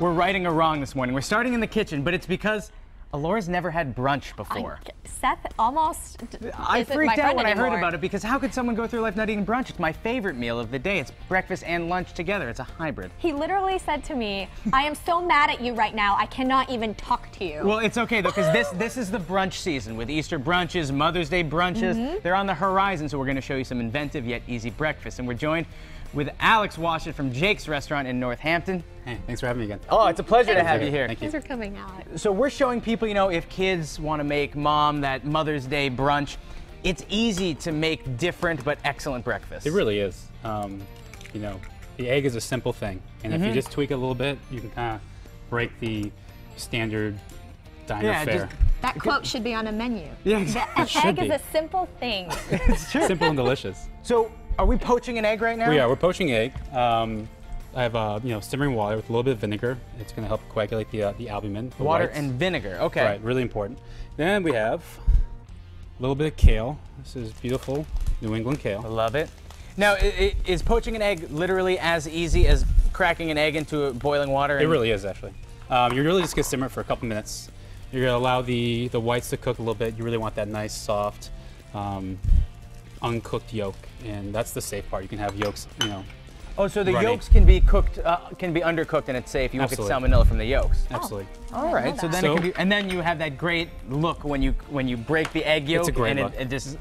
We're righting a wrong this morning. We're starting in the kitchen, but it's because Alora's never had brunch before. Seth almost I freaked out when I heard anymore. about it because how could someone go through life not eating brunch? It's my favorite meal of the day. It's breakfast and lunch together. It's a hybrid. He literally said to me, I am so mad at you right now, I cannot even talk to you. Well, it's okay though, because this is the brunch season with Easter brunches, Mother's Day brunches. They're on the horizon, so we're going to show you some inventive yet easy breakfast. And we're joined with Alex Washit from Jake's Restaurant in Northampton. Hey, thanks for having me again. Oh, it's a pleasure to have you here. Thank you. Thanks for coming out. So we're showing people, you know, if kids want to make mom that Mother's Day brunch, it's easy to make different but excellent breakfast. It really is. You know, the egg is a simple thing, and if you just tweak it a little bit, you can kind of break the standard diner fare. That quote should be on a menu. Yeah, An egg is a simple thing. it's true. Simple and delicious. So, are we poaching an egg right now? We are. We're poaching egg. I have simmering water with a little bit of vinegar. It's going to help coagulate the albumin. The Water whites. and vinegar. Okay. Right, really important. Then we have a little bit of kale. This is beautiful New England kale. I love it. Now, is poaching an egg literally as easy as cracking an egg into boiling water? It really is, actually. You're really just going to simmer it for a couple minutes. You're going to allow the whites to cook a little bit. You really want that nice, soft, uncooked yolk, and that's the safe part. You can have yolks, you know. Oh, so the runny. yolks can be cooked, can be undercooked, and it's safe. You won't get Absolutely. salmonella from the yolks. Absolutely. All right. So then it can be, and then you have that great look when you break the egg yolk, It's a great and look. it just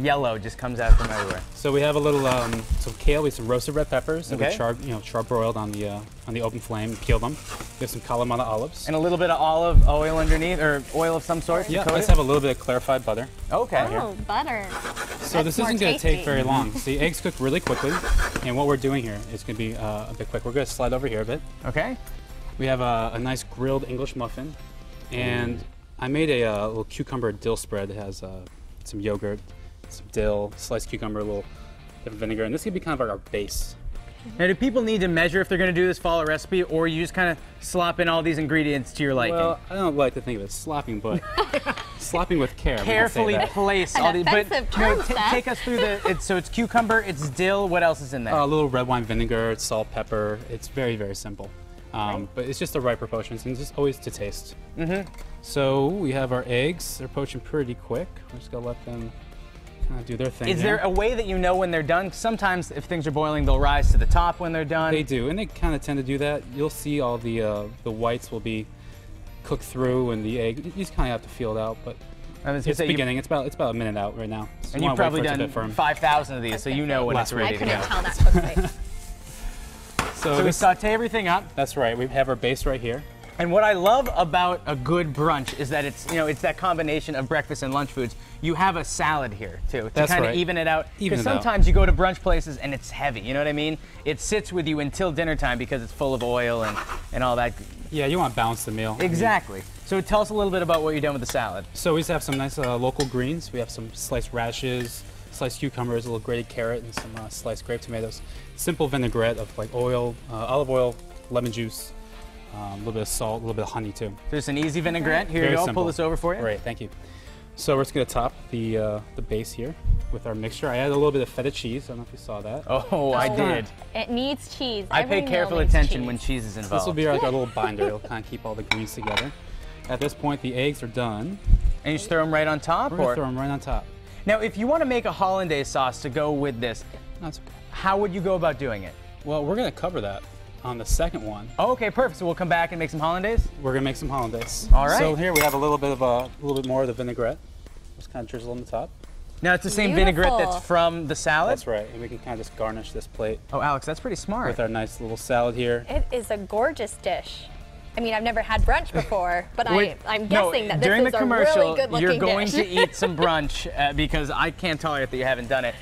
yellow just comes out from everywhere. So we have a little some kale, we have some roasted red peppers that Okay. we char broiled on the open flame, peel them. We have some Kalamata olives. And a little bit of olive oil underneath, or oil of some sort. to Yeah, coat let's it? have a little bit of clarified butter. Okay. Oh, butter. So this more isn't going to tasty. take very long. See, eggs cook really quickly, and what we're doing here is going to be a bit quick. We're going to slide over here a bit. Okay. We have a nice grilled English muffin, and I made a little cucumber dill spread that has some yogurt, some dill, sliced cucumber, a little bit of vinegar, and this could be kind of like our base. Now, do people need to measure if they're going to do this, follow a recipe, or you just kind of slop in all these ingredients to your liking? Well, I don't like to think of it as slopping, but slopping with care. we can say Carefully that. place An all these. But offensive term, Seth. take us through the. So it's cucumber, it's dill. What else is in there? A little red wine vinegar, salt, pepper. It's very, very simple. But it's just the right proportions and just always to taste. So we have our eggs. They're poaching pretty quick. We're just going to let them kind of do their thing. Is there a way that you know when they're done? Sometimes if things are boiling, they'll rise to the top when they're done. They do, and they kind of tend to do that. You'll see all the whites will be cooked through, and the egg. You just kind of have to feel it out, but I was gonna it's say, beginning. It's about a minute out right now. So and you you've wanna wait probably for it to done get firm. 5,000 of these, so you know when it's Last ready I to couldn't go. tell that quickly. So So we saute everything up. that's right. We have our base right here. And what I love about a good brunch is that it's it's that combination of breakfast and lunch foods. You have a salad here too to That's kind of right. even it out. Even Because it out. sometimes you go to brunch places and it's heavy. You know what I mean? It sits with you until dinner time because it's full of oil and all that. Yeah, you want to balance the meal. Exactly. So tell us a little bit about what you're doing with the salad. So we just have some nice local greens. We have some sliced radishes, sliced cucumbers, a little grated carrot, and some sliced grape tomatoes. Simple vinaigrette of like oil, olive oil, lemon juice, a little bit of salt, a little bit of honey too. There's an easy vinaigrette. Here Very you go. simple. Pull this over for you. Great, thank you. So we're just going to top the base here with our mixture. I added a little bit of feta cheese. I don't know if you saw that. Oh, I did. It needs cheese. I Every pay meal careful needs attention cheese. when cheese is This involved. will be like our little binder. It'll kind of keep all the greens together. At this point, the eggs are done. And you just throw them right on top? We're going Or? to throw them right on top. Now, if you want to make a hollandaise sauce to go with this, That's, how would you go about doing it? well, we're going to cover that on the second one. Oh, okay, perfect. So we'll come back and make some hollandaise? We're going to make some hollandaise. All right. So here we have a little bit more of the vinaigrette. Just kind of drizzle on the top. Now, it's the same Beautiful. vinaigrette that's from the salad? That's right. And we can kind of just garnish this plate Oh, Alex, that's pretty smart. with our nice little salad here. It is a gorgeous dish. I mean, I've never had brunch before, but Wait, I'm no, guessing that during this the is a commercial, really good-looking you're going dish. to eat some brunch because I can't tolerate that you haven't done it.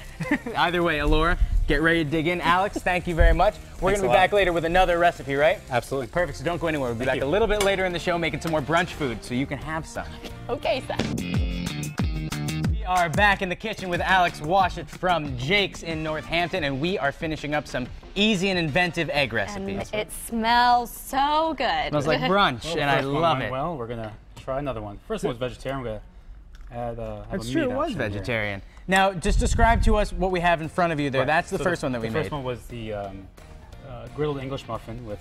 Either way, Alora, get ready to dig in. Alex, thank you very much. We're going Thanks to a be lot. back later with another recipe, right? Absolutely. Perfect, so don't go anywhere. We'll be Thank back you. a little bit later in the show making some more brunch food so you can have some. Okay, Seth. We are back in the kitchen with Alex Washit from Jake's in Northampton, and we are finishing up some easy and inventive egg And recipes. it smells so good. Smells like brunch, Well, the and I first one love went it. Well, we're going to try another one. First one was vegetarian. We're going to add have That's a true, meat it was option here. vegetarian. Now, just describe to us what we have in front of you there. Right. That's the So first one that we the made. first one was the griddled English muffin with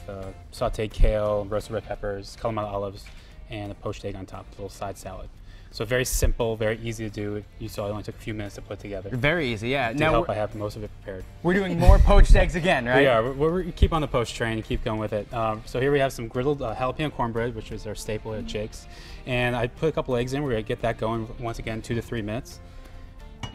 sauteed kale, roasted red peppers, Kalamata olives, and a poached egg on top with a little side salad. So very simple, very easy to do. You saw it only took a few minutes to put together. Very easy, yeah. To help, I have most of it prepared. We're doing more poached eggs again, right? We are. We keep on the poached train and keep going with it. So here we have some griddled jalapeno cornbread, which is our staple at Jake's. And I put a couple eggs in. We're going to get that going once again, 2 to 3 minutes.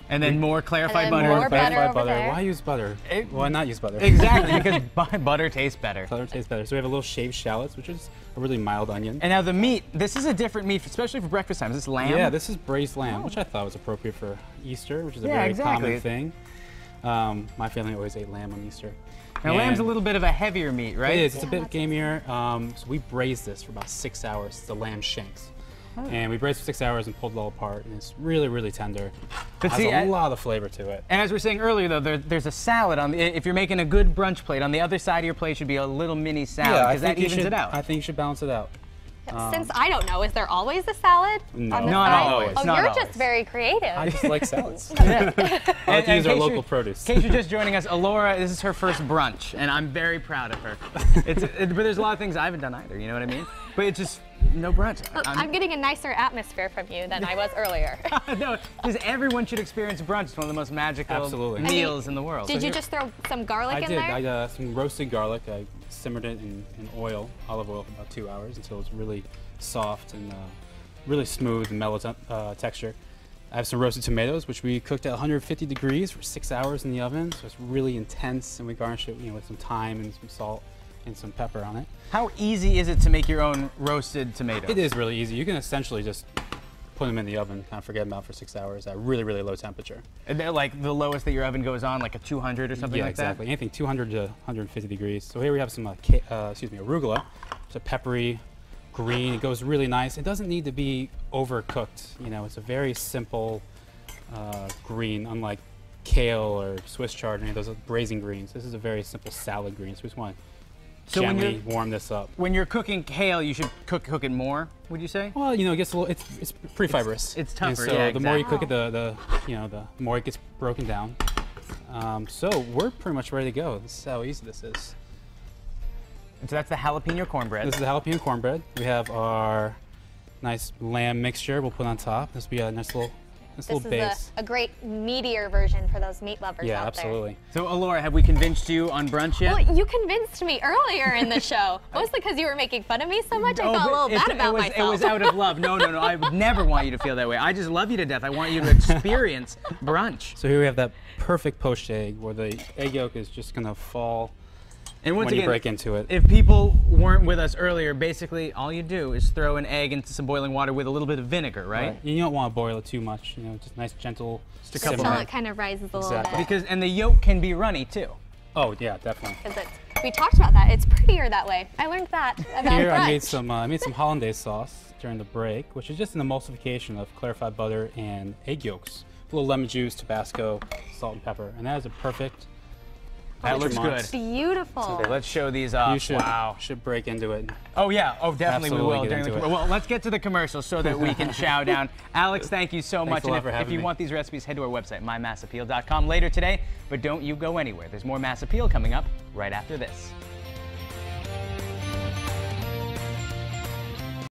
And then more clarified And then butter. more butter over there. Why use butter? Why not use butter? Exactly, because butter tastes better. Butter tastes better. So we have a little shaved shallots, which is a really mild onion. And now the meat, this is a different meat, especially for breakfast time. Is this lamb? Yeah, this is braised lamb, which I thought was appropriate for Easter, which is a Yeah, very exactly. common thing. My family always ate lamb on Easter. Now lamb's a little bit of a heavier meat, right? It is. It's a bit gamier. So we braised this for about 6 hours. It's the lamb shanks. And we braised for 6 hours and pulled it all apart, and it's really, really tender. But Has see, a lot of flavor to it. And as we were saying earlier, though, there's a salad on. If you're making a good brunch plate, on the other side of your plate should be a little mini salad because that evens it out. I think you should balance it out. Since I don't know, is there always a salad No. on the Not side? always, Oh, not you're always. just very creative. I just like salads. And I like to use our in case local produce. In case you're just joining us, Alora, this is her first brunch, and I'm very proud of her. But there's a lot of things I haven't done either, you know what I mean? But it's just no brunch. I'm getting a nicer atmosphere from you than I was earlier. No, because everyone should experience brunch. It's one of the most magical Absolutely. meals in the world. Did So you here- just throw some garlic I in did. there? Some roasted garlic. I simmered it in oil, olive oil, for about 2 hours until it's really soft and really smooth and mellow texture. I have some roasted tomatoes, which we cooked at 150 degrees for 6 hours in the oven, so it's really intense. And we garnish it, with some thyme and some salt and some pepper on it. How easy is it to make your own roasted tomatoes? It is really easy. You can essentially just put them in the oven, kind of forget them out for 6 hours at really, really low temperature. And they're like the lowest that your oven goes on, like a 200 or something Yeah, like exactly. Anything 200 to 150 degrees. So here we have some, arugula. It's a peppery green. It goes really nice. It doesn't need to be overcooked. It's a very simple green, unlike kale or Swiss chard or any of those braising greens. This is a very simple salad green. So we just want to So when gently warm this up. that? When you're cooking kale, you should cook it more, would you say? Well, it gets a little. It's pretty fibrous. it's And tougher, so yeah, the more you cook exactly. it, the more it gets broken down. So we're pretty much ready to go. This is how easy this is. So that's the jalapeno cornbread. This is the jalapeno cornbread. We have our nice lamb mixture we'll put on top. This will be a nice little This little is base. a great meatier version for those meat lovers Yeah, out absolutely. So Alora, have we convinced you on brunch yet? there. Well, you convinced me earlier in the show. Mostly because you were making fun of me so much, I felt a little bad about myself. It was out of love. No, I would never want you to feel that way. I just love you to death. I want you to experience brunch. So here we have that perfect poached egg where the egg yolk is just gonna fall And once when again, you break into it. if people weren't with us earlier, basically all you do is throw an egg into some boiling water with a little bit of vinegar, right? You don't want to boil it too much. Just nice gentle a couple Until simmer. it kind of rises a little Exactly. bit. And the yolk can be runny too. Oh yeah, definitely. Because we talked about that. It's prettier that way. I learned that about Here brunch. I made some hollandaise sauce during the break, which is just an emulsification of clarified butter and egg yolks, a little lemon juice, Tabasco, salt and pepper, and that is a perfect. That looks accoutrement. good. Beautiful. Okay, let's show these off. You should Wow. break into it. Oh yeah. Oh, definitely we Absolutely will get during the into it. Well, let's get to the commercial so that we can chow down. Alex, thank you so Thanks much. a lot And for if having you me. want these recipes, head to our website, mymassappeal.com later today. But don't you go anywhere. There's more Mass Appeal coming up right after this.